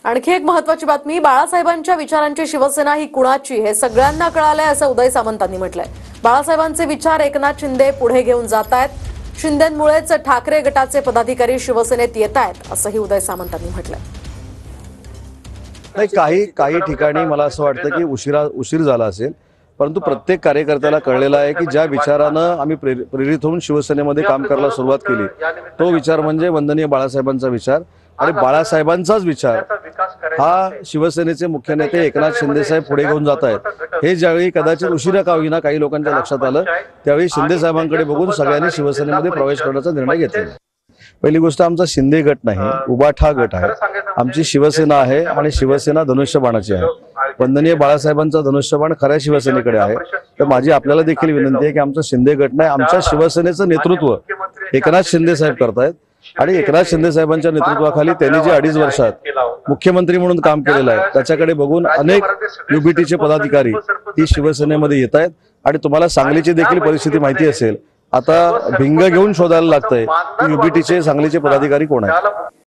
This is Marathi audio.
आणखी एक महत्त्वाची बातमी, बाळासाहेबांच्या विचारांची शिवसेना ही कुणाची हे सगळ्यांना कळालंय असं उदय सामंतांनी म्हटलंय। बाळासाहेबांचे विचार एकनाथ शिंदे पुढे घेऊन जात आहेत, शिंदेंमुळेच ठाकरे गटाचे पदाधिकारी शिवसेनेत येत आहेत असंही उदय सामंतांनी म्हटलंय। नाही, काही ठिकाणी मला असं वाटतं की उशीर झाला असेल, परंतु प्रत्येक कार्यकर्त्याला कळलेलं आहे की ज्या विचारानं आम्ही प्रेरित होऊन शिवसेनेमध्ये काम करायला सुरुवात केली तो विचार म्हणजे वंदनीय बाळासाहेबांचा विचार। आणि बाळासाहेबांचाच विचार हा शिवसेनेचे मुख्य नेते एकनाथ शिंदे साहेब पुढे घेऊन जात आहेत। हे ज्यावेळी कदाचित उशिरा का होईना काही लोकांच्या लक्षात आलं, त्यावेळी शिंदे साहेबांकडे बघून सगळ्यांनी शिवसेनेमध्ये प्रवेश करण्याचा निर्णय घेतला। पहिली गोष्ट, आमचा शिंदे गट नाही, उबाठा गट आहे। आमची शिवसेना आहे आणि शिवसेना धनुष्यबाणाची आहे। वंदनीय बाळासाहेबांचा धनुष्यबाण खऱ्या शिवसेनेकडे आहे। तर माझी आपल्याला देखील विनंती आहे की आमचा शिंदे गट नाही, आमच्या शिवसेनेचं नेतृत्व एकनाथ शिंदे साहेब करतायत आणि एकनाथ शिंदे साहेबांच्या नेतृत्वाखाली त्यांनी जे 2.5 वर्षात मुख्यमंत्री म्हणून काम केलेलं आहे त्याच्याकडे बघून अनेक युबीटीचे पदाधिकारी ही शिवसेनेमध्ये येत आहेत। आणि तुम्हाला सांगलीची देखील परिस्थिती माहिती असेल, आता भिंग घेऊन शोधायला लागतंय की युबीटीचे सांगलीचे पदाधिकारी कोण आहेत।